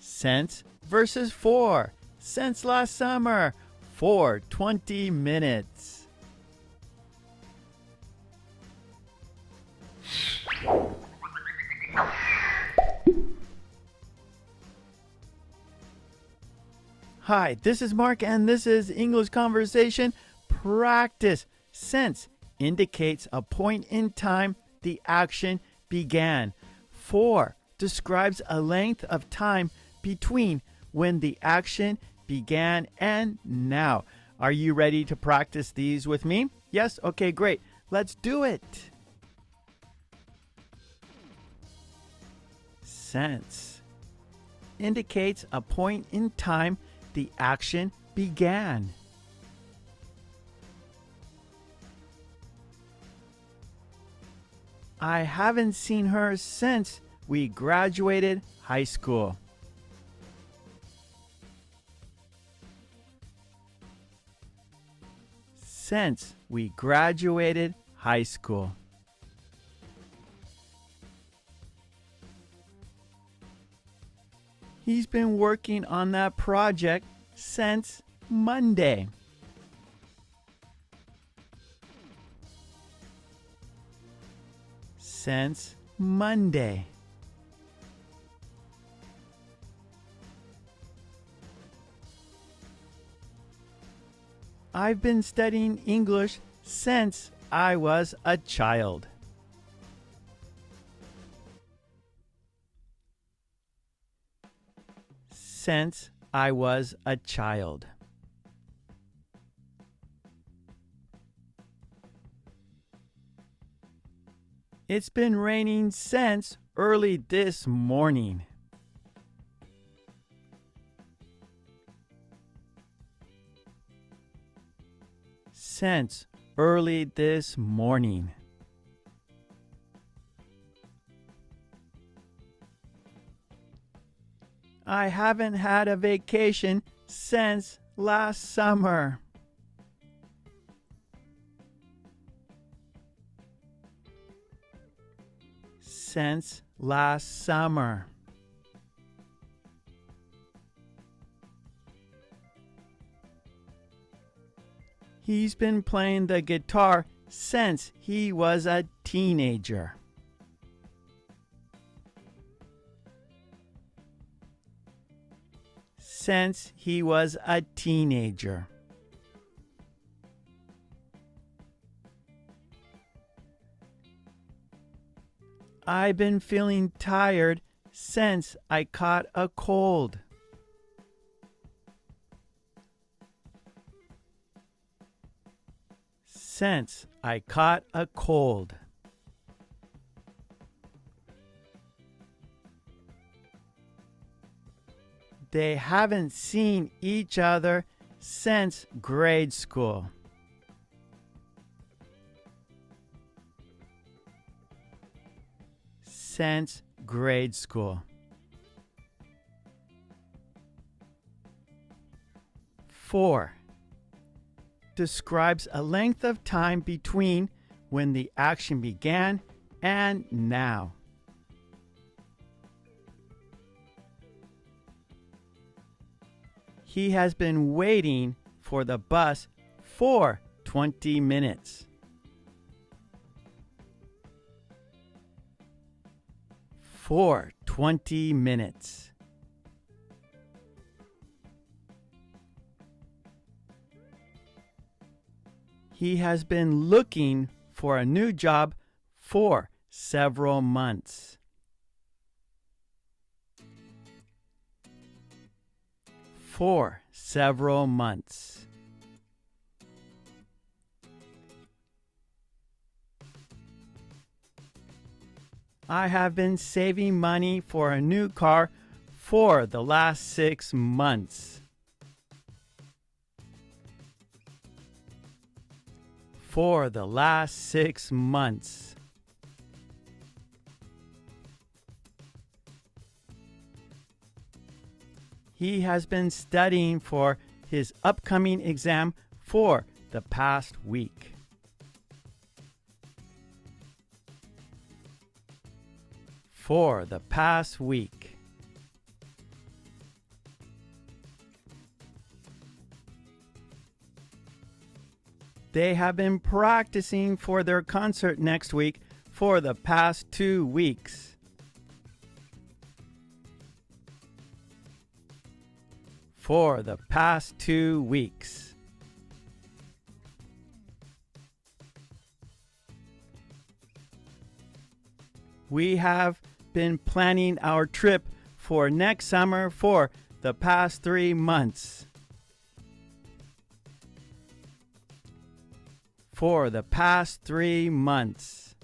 Since versus for. Since last summer. For 20 minutes. Hi, this is Mark and this is English Conversation Practice. Since indicates a point in time the action began. For describes a length of time between when the action began and now. Are you ready to practice these with me? Yes? Okay, great. Let's do it. Since indicates a point in time the action began. I haven't seen her since we graduated high school. Since we graduated high school. He's been working on that project since Monday. Since Monday. I've been studying English since I was a child. Since I was a child. It's been raining since early this morning. Since early this morning. I haven't had a vacation since last summer. Since last summer. He's been playing the guitar since he was a teenager. Since he was a teenager. I've been feeling tired since I caught a cold. Since I caught a cold. They haven't seen each other since grade school. Since grade school. For describes a length of time between when the action began and now. He has been waiting for the bus for 20 minutes. For 20 minutes. He has been looking for a new job for several months. For several months. I have been saving money for a new car for the last 6 months. For the last 6 months. He has been studying for his upcoming exam for the past week. For the past week. They have been practicing for their concert next week for the past 2 weeks. For the past 2 weeks. We have been planning our trip for next summer for the past 3 months. For the past 3 months.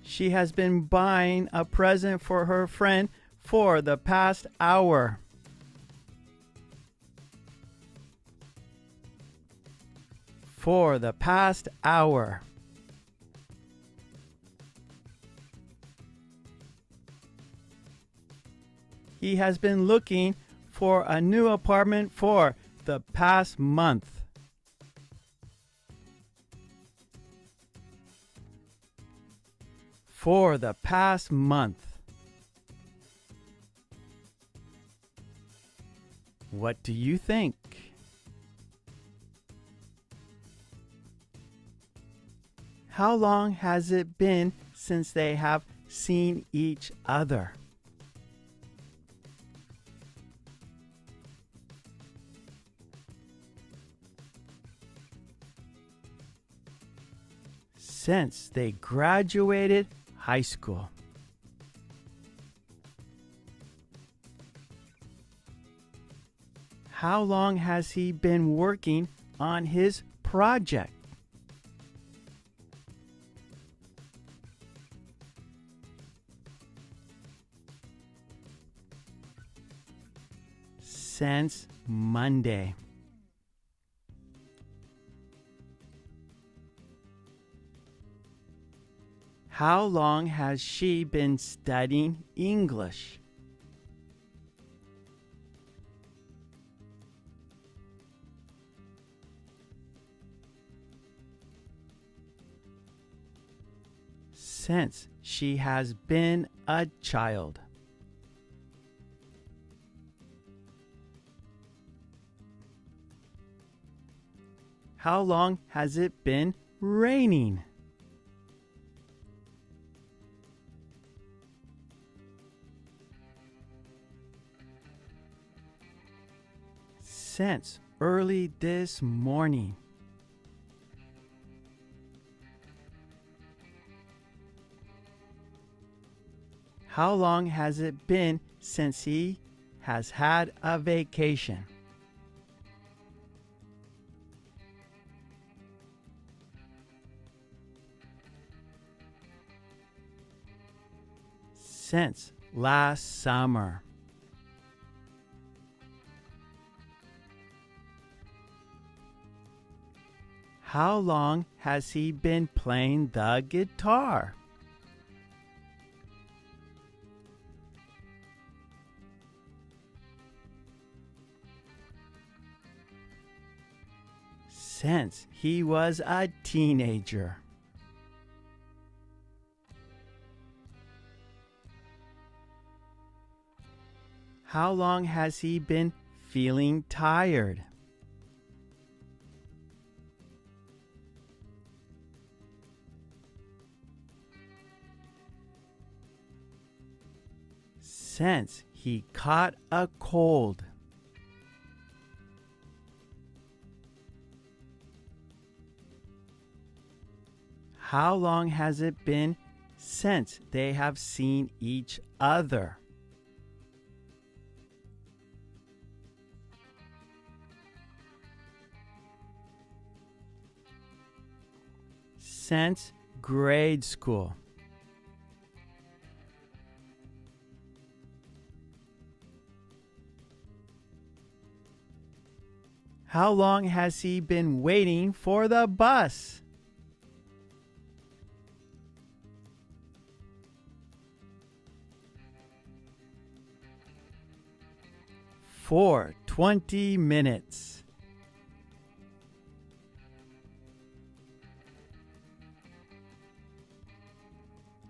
She has been buying a present for her friend for the past hour. For the past hour. He has been looking for a new apartment for the past month. For the past month. What do you think? How long has it been since they have seen each other? Since they graduated high school. How long has he been working on his project? Since Monday. How long has she been studying English? Since she has been a child. How long has it been raining? Since early this morning. How long has it been since he has had a vacation? Since last summer. How long has he been playing the guitar? Since he was a teenager. How long has he been feeling tired? Since he caught a cold. How long has it been since they have seen each other? Since grade school. How long has he been waiting for the bus? For 20 minutes.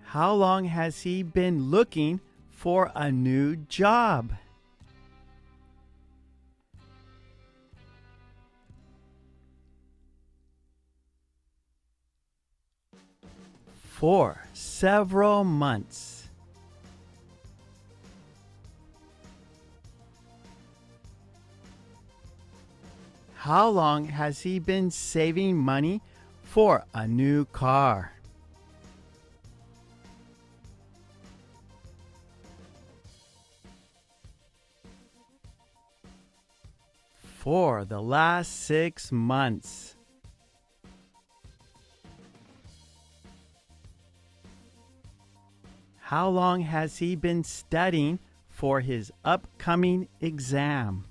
How long has he been looking for a new job? For several months. How long has he been saving money for a new car? For the last 6 months. How long has he been studying for his upcoming exam?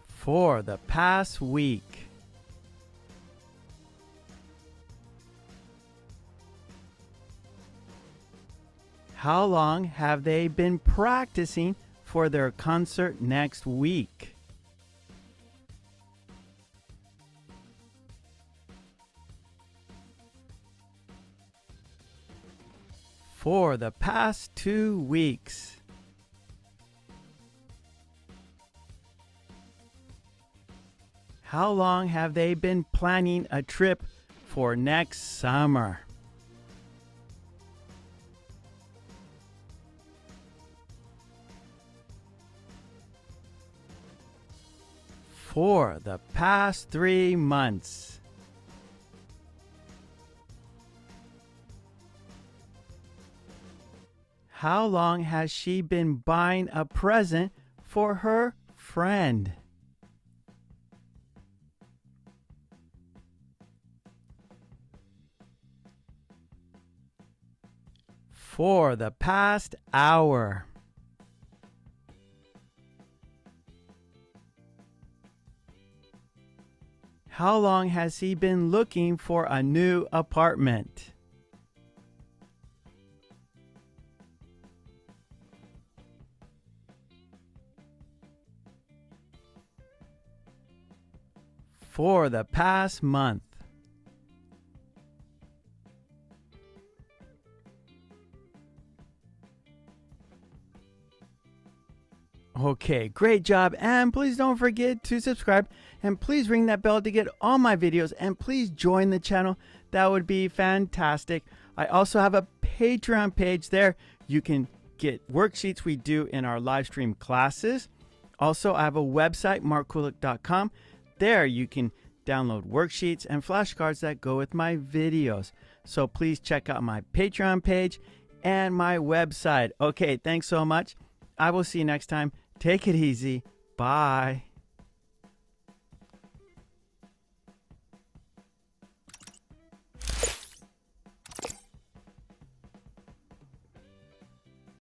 For the past week. How long have they been practicing for their concert next week? For the past 2 weeks. How long have they been planning a trip for next summer? For the past 3 months. How long has she been buying a present for her friend? For the past hour. How long has he been looking for a new apartment? For the past month. Okay, great job. And please don't forget to subscribe. And please ring that bell to get all my videos. And please join the channel. That would be fantastic. I also have a Patreon page there. You can get worksheets we do in our live stream classes. Also, I have a website, markkulek.com. There you can download worksheets and flashcards that go with my videos. So please check out my Patreon page and my website. Okay, thanks so much. I will see you next time. Take it easy. Bye.